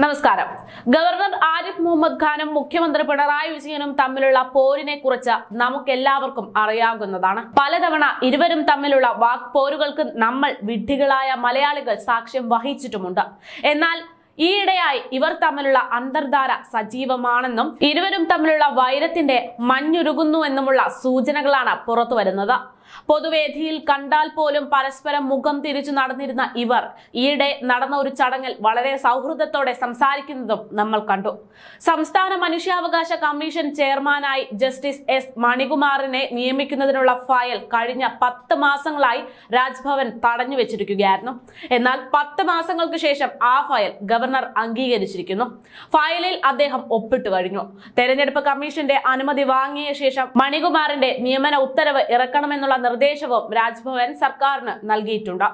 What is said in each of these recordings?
നമസ്കാരം. ഗവർണർ ആരിഫ് മുഹമ്മദ് ഖാനും മുഖ്യമന്ത്രി പിണറായി വിജയനും തമ്മിലുള്ള പോരിനെ കുറിച്ച് നമുക്കെല്ലാവർക്കും അറിയാവുന്നതാണ്. പലതവണ ഇരുവരും തമ്മിലുള്ള വാക്പോരുകൾക്ക് നമ്മൾ വിഡ്ഢികളായ മലയാളികൾ സാക്ഷ്യം വഹിച്ചിട്ടുമുണ്ട്. എന്നാൽ ഈയിടെയായി ഇവർ തമ്മിലുള്ള അന്തർധാര സജീവമാണെന്നും ഇരുവരും തമ്മിലുള്ള വൈരത്തിന്റെ മഞ്ഞുരുകുന്നുവെന്നുമുള്ള സൂചനകളാണ് പുറത്തു വരുന്നത്. പൊതുവേദിയിൽ കണ്ടാൽ പോലും പരസ്പരം മുഖം തിരിച്ചു നടന്നിരുന്ന ഇവർ ഈയിടെ നടന്ന ഒരു ചടങ്ങിൽ വളരെ സൗഹൃദത്തോടെ സംസാരിക്കുന്നതും നമ്മൾ കണ്ടു. സംസ്ഥാന മനുഷ്യാവകാശ കമ്മീഷൻ ചെയർമാനായി ജസ്റ്റിസ് എസ് മണികുമാറിനെ നിയമിക്കുന്നതിനുള്ള ഫയൽ കഴിഞ്ഞ 10 മാസങ്ങളായി രാജ്ഭവൻ തടഞ്ഞു വെച്ചിരിക്കുകയായിരുന്നു. എന്നാൽ 10 മാസങ്ങൾക്ക് ശേഷം ആ ഫയൽ ഗവർണർ അംഗീകരിച്ചിരിക്കുന്നു. ഫയലിൽ അദ്ദേഹം ഒപ്പിട്ട് കഴിഞ്ഞു. തെരഞ്ഞെടുപ്പ് കമ്മീഷന്റെ അനുമതി വാങ്ങിയ ശേഷം മണികുമാറിന്റെ നിയമന ഉത്തരവ് ഇറക്കണമെന്നുള്ള നിർദ്ദേശവും രാജ്ഭവൻ സർക്കാരിന് നൽകിയിട്ടുണ്ട്.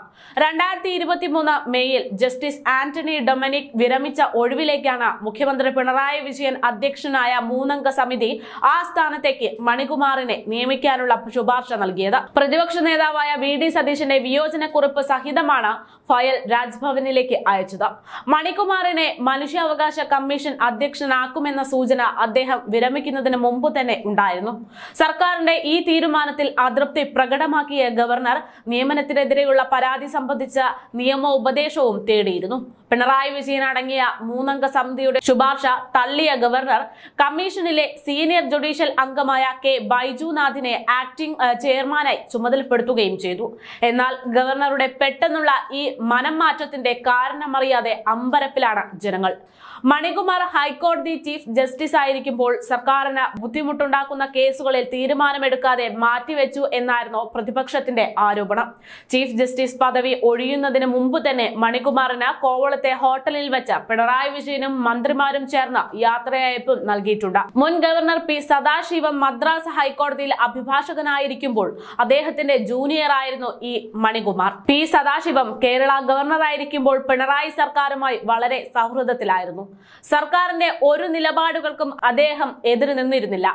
2023 മെയ്യിൽ ജസ്റ്റിസ് ആന്റണി ഡൊമിനിക് വിരമിച്ച ഒഴിവിലേക്കാണ് മുഖ്യമന്ത്രി പിണറായി വിജയൻ അധ്യക്ഷനായ 3-അംഗ സമിതി ആ സ്ഥാനത്തേക്ക് മണികുമാറിനെ നിയമിക്കാനുള്ള ശുപാർശ നൽകിയത്. പ്രതിപക്ഷ നേതാവായ VD സതീശന്റെ വിയോജനക്കുറിപ്പ് സഹിതമാണ് ഫയൽ രാജ്ഭവനിലേക്ക് അയച്ചത്. മണികുമാറിനെ മനുഷ്യാവകാശ കമ്മീഷൻ അധ്യക്ഷനാക്കുമെന്ന സൂചന അദ്ദേഹം വിരമിക്കുന്നതിന് മുമ്പ് തന്നെ ഉണ്ടായിരുന്നു. സർക്കാരിന്റെ ഈ തീരുമാനത്തിൽ അതൃപ്തി പ്രകടമാക്കിയ ഗവർണർ നിയമനത്തിനെതിരെയുള്ള പരാതി സംബന്ധിച്ച നിയമോപദേശവും തേടിയിരുന്നു. പിണറായി വിജയൻ അടങ്ങിയ 3-അംഗ സമിതിയുടെ ശുപാർശ തള്ളിയ ഗവർണർ കമ്മീഷനിലെ സീനിയർ ജുഡീഷ്യൽ അംഗമായ കെ ബൈജുനാഥിനെ ആക്ടിംഗ് ചെയർമാനായി ചുമതലപ്പെടുത്തുകയും ചെയ്തു. എന്നാൽ ഗവർണറുടെ പെട്ടെന്നുള്ള ഈ മനം മാറ്റത്തിന്റെ കാരണമറിയാതെ അമ്പരപ്പിലാണ് ജനങ്ങൾ. മണികുമാർ ഹൈക്കോടതി ചീഫ് ജസ്റ്റിസ് ആയിരിക്കുമ്പോൾ സർക്കാരിന് ബുദ്ധിമുട്ടുണ്ടാക്കുന്ന കേസുകളിൽ തീരുമാനമെടുക്കാതെ മാറ്റിവെച്ചു എന്നായിരുന്നു പ്രതിപക്ഷത്തിന്റെ ആരോപണം. ചീഫ് ജസ്റ്റിസ് പദവി ഒഴിയുന്നതിന് മുമ്പ് തന്നെ മണികുമാറിന് കോവളത്തെ ഹോട്ടലിൽ വെച്ച് പിണറായി വിജയനും മന്ത്രിമാരും ചേർന്ന് യാത്രയയപ്പ് നൽകിയിട്ടുണ്ട്. മുൻ ഗവർണർ പി സദാശിവം മദ്രാസ് ഹൈക്കോടതിയിൽ അഭിഭാഷകനായിരിക്കുമ്പോൾ അദ്ദേഹത്തിന്റെ ജൂനിയർ ആയിരുന്നു ഈ മണികുമാർ. പി സദാശിവം കേരള ഗവർണറായിരിക്കുമ്പോൾ പിണറായി സർക്കാരുമായി വളരെ സൗഹൃദത്തിലായിരുന്നു. സർക്കാരിന്റെ ഒരു നിലപാടുകൾക്കും അദ്ദേഹം എതിര് നിന്നിരുന്നില്ല.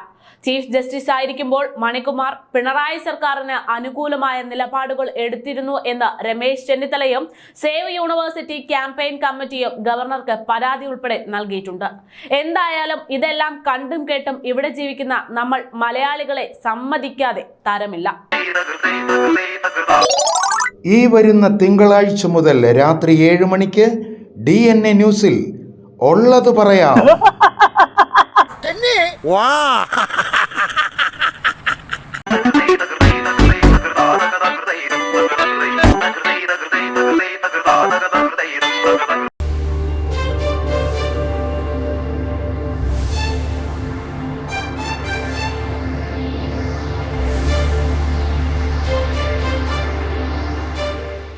ചീഫ് ജസ്റ്റിസ് ആയിരിക്കുമ്പോൾ മണികുമാർ പിണറായി സർക്കാരിന് അനുകൂലമായ നിലപാടുകൾ എടുത്തിരുന്നു എന്ന് രമേശ് ചെന്നിത്തലയും സേവ് യൂണിവേഴ്സിറ്റി ക്യാമ്പയിൻ കമ്മിറ്റിയും ഗവർണർക്ക് പരാതി ഉൾപ്പെടെ നൽകിയിട്ടുണ്ട്. എന്തായാലും ഇതെല്ലാം കണ്ടും കേട്ടും ഇവിടെ ജീവിക്കുന്ന നമ്മൾ മലയാളികളെ സമ്മതിക്കാതെ തരമില്ല. ഈ വരുന്ന തിങ്കളാഴ്ച മുതൽ രാത്രി 7 മണിക്ക് DNA ന്യൂസിൽ ഉള്ളത് പറയാം.